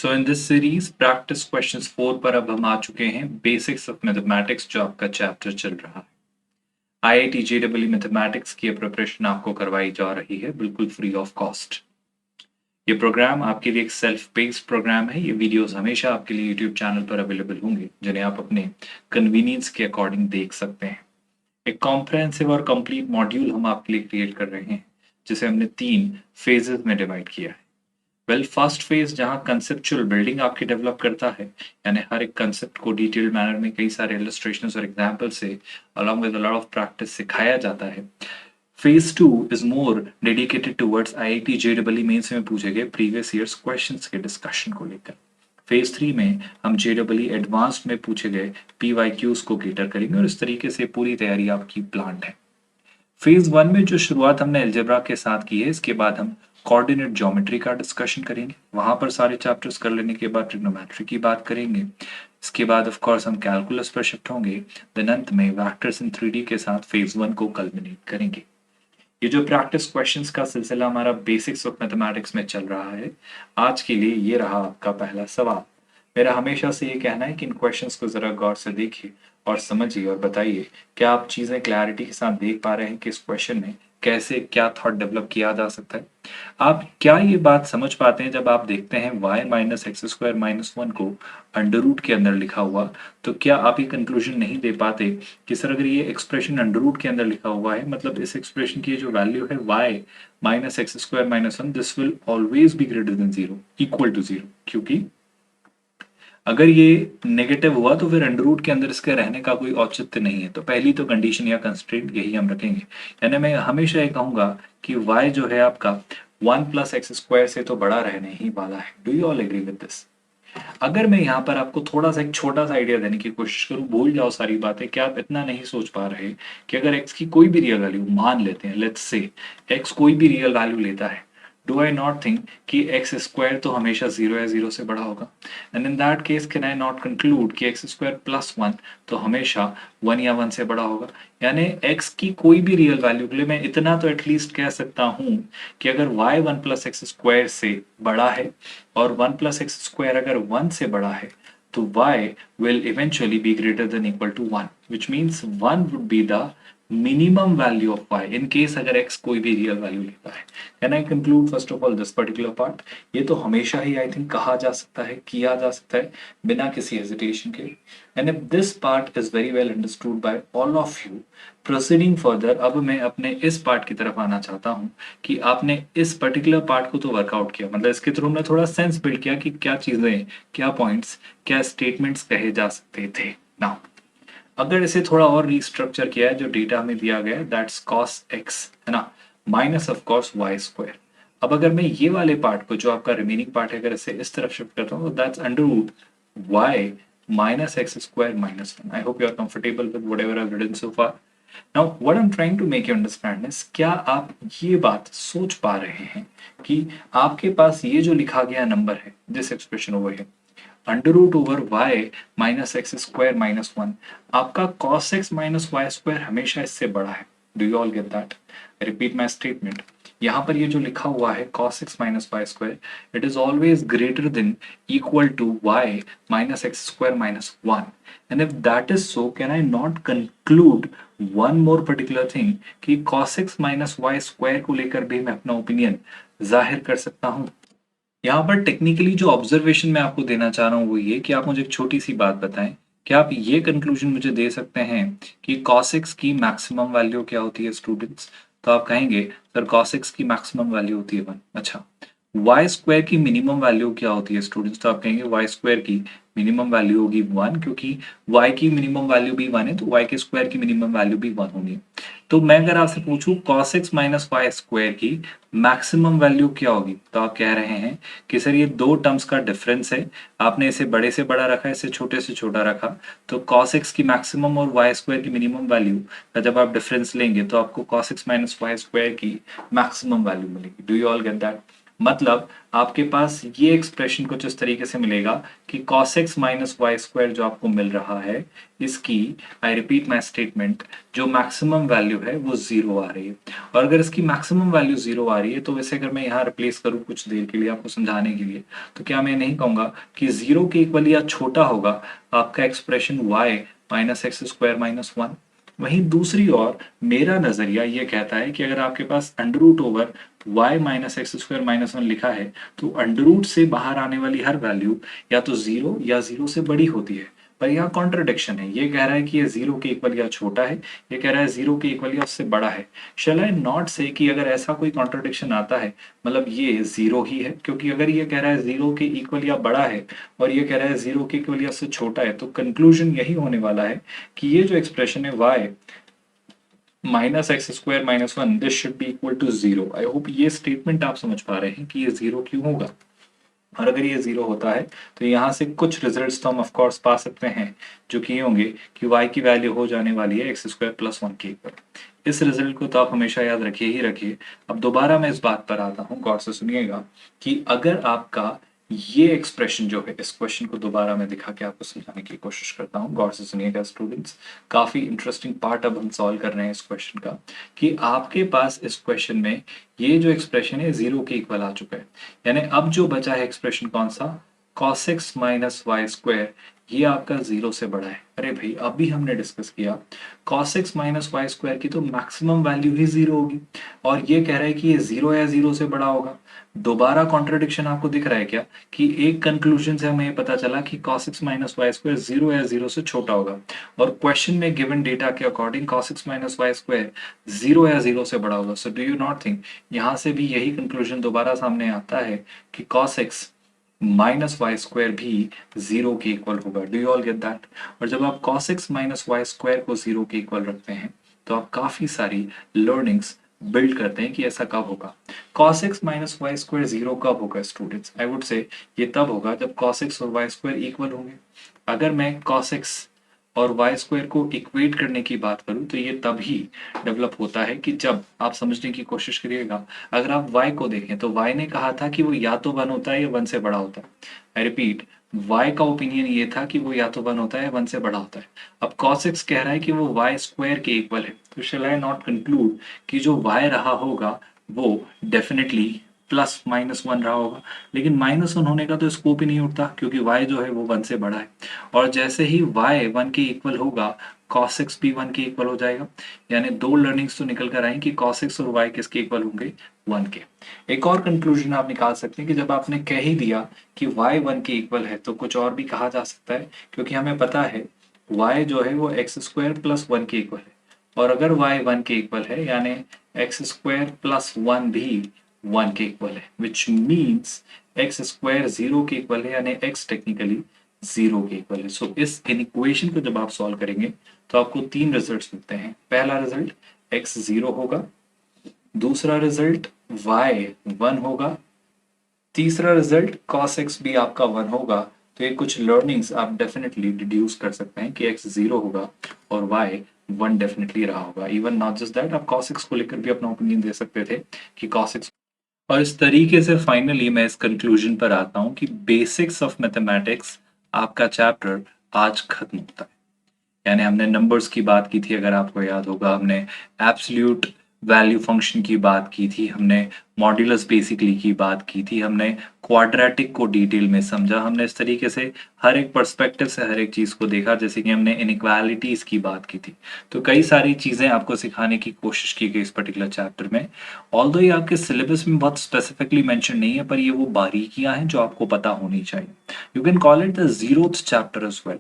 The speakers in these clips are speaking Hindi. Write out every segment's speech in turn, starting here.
So in this series practice questions 4 पर अब हम आ चुके हैं बेसिक्स ऑफ मैथमेटिक्स जो आपका चैप्टर चल रहा है। आईआईटी जेईई मैथमेटिक्स की प्रिपरेशन आपको करवाई जा रही है बिल्कुल फ्री ऑफ कॉस्ट। ये प्रोग्राम आपके लिए एक सेल्फ बेस्ड प्रोग्राम है। ये वीडियोस हमेशा आपके लिए यूट्यूब चैनल पर अवेलेबल होंगे जिन्हें आप अपने कन्वीनियंस के अकॉर्डिंग देख सकते हैं। एक कॉम्प्रहेंसिव और कंप्लीट मॉड्यूल हम आपके लिए क्रिएट कर रहे हैं जिसे हमने 3 फेजेस में डिवाइड किया है। फर्स्ट फेज जहाँ कंसेप्चुअल बिल्डिंग आपकी डेवलप करता है, यानी हर एक कंसेप्ट को डिटेल्ड मैनर में कई सारे इलस्ट्रेशंस और एग्जांपल से along with a lot of practice सिखाया जाता है। Phase 2 is more dedicated towards IIT JEE mains में पूछे गए प्रीवियस ईयर्स क्वेश्चंस के डिस्कशन को लेकर। फेज 3 में हम जेईई एडवांस्ड में पूछे गए पीवाईक्यूज को केटर करेंगे और इस तरीके से पूरी तैयारी आपकी प्लान्ड है। फेज 1 में जो शुरुआत हमने अलजेब्रा के साथ की है, इसके बाद हम कोऑर्डिनेट ज्योमेट्री का डिस्कशन करेंगे। वहां पर सारे चैप्टर्स कर लेने के बाद ट्रिग्नोमेट्री की बात करेंगे। इसके बाद ऑफ कोर्स हम कैलकुलस पर शिफ्ट होंगे। देन अंत में वेक्टर्स इन 3D के साथ फेज 1 को कल्मिनेट करेंगे। ये जो प्रैक्टिस क्वेश्चंस का सिलसिला हमारा बेसिक्स ऑफ मैथमेटिक्स में चल रहा है, आज के लिए ये रहा आपका पहला सवाल। मेरा हमेशा से ये कहना है कि इन क्वेश्चंस को जरा गौर से देखिए और समझिए और बताइए क्या आप चीजें क्लैरिटी के साथ देख पा रहे हैं कि इस क्वेश्चन में कैसे क्या थॉट डेवलप किया जा सकता है। आप क्या ये बात समझ पाते हैं जब आप देखते हैं y minus x square minus 1 को अंडर रूट के अंदर लिखा हुआ, तो क्या आप ये कंक्लूजन नहीं दे पाते कि सर अगर ये एक्सप्रेशन अंडर रूट के अंदर लिखा हुआ है मतलब इस एक्सप्रेशन की जो वैल्यू है y minus x square minus 1 this will always be greater than zero, equal to zero, क्योंकि अगर ये नेगेटिव हुआ तो फिर अंडर रूट के अंदर इसके रहने का कोई औचित्य नहीं है। तो पहली तो कंडीशन या कंस्ट्रेंट यही हम रखेंगे, यानी मैं हमेशा ये कहूंगा कि y जो है आपका 1 प्लस एक्स स्क्वायर से तो बड़ा रहने ही वाला है। Do you all agree with this? अगर मैं यहाँ पर आपको थोड़ा सा एक छोटा सा आइडिया देने की कोशिश करूं, भूल जाओ सारी बातें, क्या आप इतना नहीं सोच पा रहे कि अगर x की कोई भी रियल वैल्यू मान लेते हैं, लेट्स से x कोई भी रियल वैल्यू लेता है, डू आई नॉट थिंक कि एक्स स्क्वायर तो हमेशा जीरो या जीरो से बड़ा होगा? And in that case can I not conclude कि एक्स स्क्वायर प्लस 1 तो हमेशा 1 या 1 से बड़ा होगा? यानी x की कोई भी रियल वैल्यू के लिए मैं इतना तो एटलीस्ट कह सकता हूं कि अगर y 1 प्लस एक्स स्क्वायर से बड़ा है और 1 प्लस एक्स स्क्वायर अगर 1 से बड़ा है तो y will eventually be greater than equal to 1, which means 1 would be the minimum value of y in case अगर x कोई भी रियल वैल्यू लेता है। Can I conclude first of all this particular part? ये तो हमेशा ही आई थिंक कहा जा सकता है, किया जा सकता है बिना किसी हेजिटेशन के। And if this part is very well understood by all of you, proceeding further अब मैं अपने इस पार्ट की तरफ आना चाहता हूं कि आपने इस पर्टिकुलर पार्ट को तो वर्कआउट किया, मतलब इसके थ्रू हमने थोड़ा सेंस बिल्ड किया कि क्या चीजें, क्या पॉइंट्स, क्या स्टेटमेंट्स कहे जा सकते थे। नाउ अगर इसे थोड़ा और रिस्ट्रक्चर किया है, जो डेटा हमें दिया गया है दैट्स cos x है ना, minus of course y square. अब अगर मैं ये वाले पार्ट को, जो आपका रिमेनिंग पार्ट है, अगर इसे इस तरफ शिफ्ट करता हूँ तो that's under root y minus x square minus 1। I hope you are comfortable with whatever I have written so far. Now what I am trying to make you understand is, क्या आप ये बात सोच पा रहे हैं कि आपके पास ये जो लिखा गया नंबर है, this expression over here, under root over y minus x square minus 1, आपका cos x minus y square हमेशा इससे बड़ा है। Do you all get that? Repeat my statement. यहाँ पर ये जो लिखा हुआ है cos x minus y square, it is always greater than equal to y minus x square minus 1। And if that is so, can I not conclude one more particular thing कि cos x minus y square को लेकर भी मैं अपना ओपिनियन जाहिर कर सकता हूँ? यहाँ पर टेक्निकली जो ऑब्जर्वेशन मैं आपको देना चाह रहा हूँ वो ये कि आप मुझे एक छोटी सी बात बताएं, क्या आप ये कंक्लूजन मुझे दे सकते हैं कि cos x की मैक्सिमम वैल्यू क्या होती है स्टूडेंट्स? तो आप कहेंगे सर cos x की मैक्सिमम वैल्यू होती है 1। अच्छा, y स्क्वायर की मिनिमम वैल्यू क्या होती है स्टूडेंट्स? तो आप कहेंगे y स्क्वायर की मिनिमम वैल्यू होगी 1, क्योंकि y की मिनिमम वैल्यू भी 1 है तो y के स्क्वायर की मिनिमम वैल्यू भी 1 होगी। तो मैं अगर आपसे पूछूं cos x minus y square की मैक्सिमम वैल्यू क्या होगी, तो आप कह रहे हैं कि सर ये दो टर्म्स का डिफरेंस है, आपने इसे बड़े से बड़ा रखा, इसे छोटे से छोटा रखा, तो cos x की मैक्सिमम और y स्क्वायर की मिनिमम वैल्यू का जब आप डिफरेंस लेंगे तो आपको cos x minus y square की मैक्सिमम वैल्यू मिलेगी। Do you all get that? मतलब आपके पास ये एक्सप्रेशन कुछ इस तरीके से मिलेगा कि cos x minus y square जो आपको मिल रहा है, इसकी, आई रिपीट माई स्टेटमेंट, जो मैक्सिमम वैल्यू है वो जीरो आ रही है। और अगर इसकी मैक्सिमम वैल्यू जीरो आ रही है तो वैसे अगर मैं यहाँ रिप्लेस करूँ कुछ देर के लिए आपको समझाने के लिए, तो क्या मैं नहीं कहूंगा कि जीरो के इक्वल या छोटा होगा आपका expression y minus x square minus one. वहीं दूसरी ओर मेरा नजरिया ये कहता है कि अगर आपके पास under root over y minus x square minus one लिखा है तो अंडर रूट से बाहर आने वाली हर वैल्यू या तो जीरो या जीरो से बड़ी होती है। पर यहाँ कॉन्ट्रडिक्शन है, ये कह रहा है कि ये जीरो के इक्वल या छोटा है, ये कह रहा है जीरो के इक्वल या उससे बड़ा है। शैल आई नॉट से कि अगर ऐसा कोई कॉन्ट्रडिक्शन आता है मतलब ये जीरो ही है, क्योंकि अगर ये कह रहा है जीरो के इक्वल या बड़ा है और ये कह रहा है जीरो के इक्वल या उससे छोटा है, तो कंक्लूजन यही होने वाला है कि ये जो एक्सप्रेशन है y minus x square minus one, this should be equal to zero. I hope ये स्टेटमेंट आप समझ पा रहे हैं कि ये जीरो क्यों होगा। और अगर ये जीरो होता है तो यहाँ से कुछ रिजल्ट्स तो हम ऑफ कोर्स पा सकते हैं जो कि ये होंगे कि y की वैल्यू हो जाने वाली है एक्स स्क्वायर प्लस वन के इक्वल। इस रिजल्ट को तो आप हमेशा याद रखिए ही रखिए। अब दोबारा मैं इस बात पर आता हूँ, गौर से सुनिएगा कि अगर आपका ये एक्सप्रेशन जो है, इस क्वेश्चन को दोबारा मैं दिखा के आपको समझाने की कोशिश करता हूँ, गौर से सुनिएगा स्टूडेंट्स। काफी इंटरेस्टिंग पार्ट अब हम सॉल्व कर रहे हैं इस क्वेश्चन का, कि आपके पास इस क्वेश्चन में ये जो एक्सप्रेशन है जीरो के इक्वल आ चुका है। यानी अब जो बचा है एक्सप्रेशन कौन सा, cos x minus y square, ये आपका जीरो से बड़ा है। अरे भाई अभी हमने डिस्कस किया cos x minus y square की तो मैक्सिमम वैल्यू ही जीरो होगी, और ये कह रहा है कि ये जीरो या जीरो से बड़ा होगा। दोबारा कॉन्ट्रडिक्शन आपको दिख रहा है क्या, कि एक कंक्लूजन से हमें पता चला कि cos x minus y square zero या जीरो से छोटा होगा, और क्वेश्चन में गिवन डेटा के according cos x minus y square zero या जीरो से बड़ा होगा। So do you not think यहाँ से भी यही कंक्लूजन दोबारा सामने आता है कि cos x minus y square भी जीरो के इक्वल होगा। Do you all get that. और जब आप cos x minus y square को जीरो के इक्वल रखते हैं तो आप काफी सारी लर्निंग्स बिल्ड करते हैं कि ऐसा कब होगा। cos x minus y square zero कब होगा स्टूडेंट्स, आई वुड से ये तब होगा जब cos x और वाई स्क्वायर इक्वल होंगे। अगर मैं cos x और वाई स्क्वायर को इक्वेट करने की बात करूं तो ये तभी डेवलप होता है कि जब आप समझने की कोशिश करिएगा, अगर आप y को देखें तो y ने कहा था कि वो या तो वन होता है या वन से बड़ा होता है। आई रिपीट, y का ओपिनियन ये था कि वो या तो वन होता है या वन से बड़ा होता है। अब cos x कह रहा है कि वो y स्क्वायर के इक्वल है, तो शैल आई नॉट कंक्लूड कि जो y रहा होगा वो डेफिनेटली प्लस माइनस वन रहा होगा। लेकिन माइनस वन होने का तो स्कोप ही नहीं उठता, क्योंकि y जो है वो वन से बड़ा है। और जैसे ही y वन के इक्वल होगा cos x भी वन के इक्वल हो जाएगा। यानी दो लर्निंग्स तो निकल कर आई कि cos x और y किसके इक्वल होंगे, वन के। एक और कंक्लूजन आप निकाल सकते हैं कि जब आपने कह ही दिया कि y वन के इक्वल है तो कुछ और भी कहा जा सकता है, क्योंकि हमें पता है y जो है वो एक्स स्क्वायर प्लस वन के इक्वल है। और अगर y वन के इक्वल है यानी एक्स स्क्वायर प्लस वन भी वन के इक्वल है, which means x square zero के इक्वल है, यानी x टेक्निकली जीरो के इक्वल है। सो इस इक्वेशन को जब आप सॉल्व करेंगे तो आपको तीन रिजल्ट्स मिलते हैं। पहला रिजल्ट x जीरो होगा, दूसरा रिजल्ट y वन होगा, तीसरा रिजल्ट cos x भी आपका वन होगा। तो ये कुछ लर्निंग्स आप डेफिनेटली डिड्यूस कर सकते हैं कि x जीरो होगा और y वन डेफिनेटली रहा होगा। इवन नॉट जस्ट दैट, आप cos x को लेकर भी अपना ओपिनियन दे सकते थे कि cos x। और इस तरीके से फाइनली मैं इस कंक्लूजन पर आता हूं कि बेसिक्स ऑफ मैथमेटिक्स आपका चैप्टर आज खत्म होता है। यानी हमने नंबर्स की बात की थी, अगर आपको याद होगा, हमने एब्सोल्यूट वैल्यू फंक्शन की बात की थी, हमने मॉड्यूलस बेसिकली की बात की थी, हमने क्वाड्रेटिक को डिटेल में समझा, हमने इस तरीके से हर एक पर्सपेक्टिव से हर एक चीज को देखा, जैसे कि हमने इनइक्वालिटीज की बात की थी। तो कई सारी चीजें आपको सिखाने की कोशिश की गई इस पर्टिकुलर चैप्टर में। ऑल्दो ये आपके सिलेबस में बहुत स्पेसिफिकली मेंशन नहीं है, पर ये वो बारीकियां हैं जो आपको पता होनी चाहिए। You can call it the zeroth chapter as well.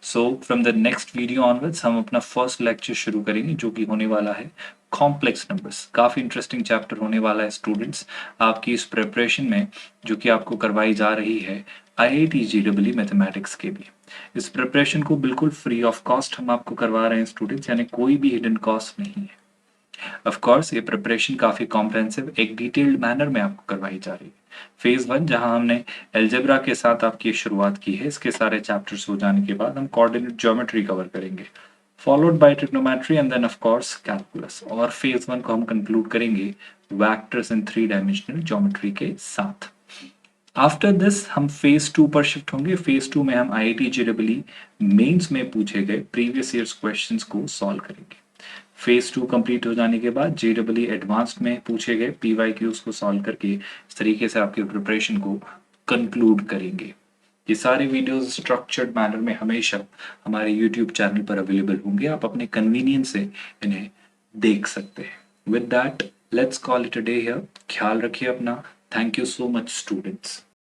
So from the next video onwards हम अपना फर्स्ट लेक्चर शुरू करेंगे, जो कि होने वाला है कॉम्प्लेक्स नंबर्स। काफी इंटरेस्टिंग चैप्टर होने वाला है स्टूडेंट्स आपकी इस प्रिपरेशन में, जो कि आपको करवाई जा रही है IIT JEE मैथमेटिक्स के भी। इस प्रिपरेशन को बिल्कुल फ्री ऑफ कॉस्ट हम आपको करवा रहे हैं स्टूडेंट्स, यानी कोई भी हिडन कॉस्ट नहीं है। ऑफ कोर्स ये प्रिपरेशन काफी कॉम्प्रेहेंसिव एक डिटेल्ड मैनर में आपको करवाई जा रही है। फेज वन, जहां हमने एल्जेब्रा के साथ आपकी शुरुआत की है, इसके सारे चैप्टर्स हो जाने के बाद हम कोऑर्डिनेट ज्योमेट्री कवर करेंगे। Followed by trigonometry and then of course calculus. और फेज 1 को हम कंक्लूड करेंगे वेक्टर्स इन 3 डायमेंशनल ज्योमेट्री के साथ। आफ्टर दिस हम फेज 2 पर शिफ्ट होंगे। फेज 2 में हम IIT JEE मेंस में पूछे गए प्रीवियस ईयर्स क्वेश्चंस को सॉल्व करेंगे। फेज 2 कंप्लीट हो जाने के बाद JEE एडवांस्ड में पूछे गए PYQs को सॉल्व करके इस तरीके से आपकी प्रिपरेशन को कंक्लूड करेंगे। ये सारे वीडियोस स्ट्रक्चर्ड मैनर में हमेशा हमारे YouTube चैनल पर अवेलेबल होंगे, आप अपने कन्वीनियंस से इन्हें देख सकते हैं। With that let's call it a day here. ख्याल रखिए अपना। Thank you so much students.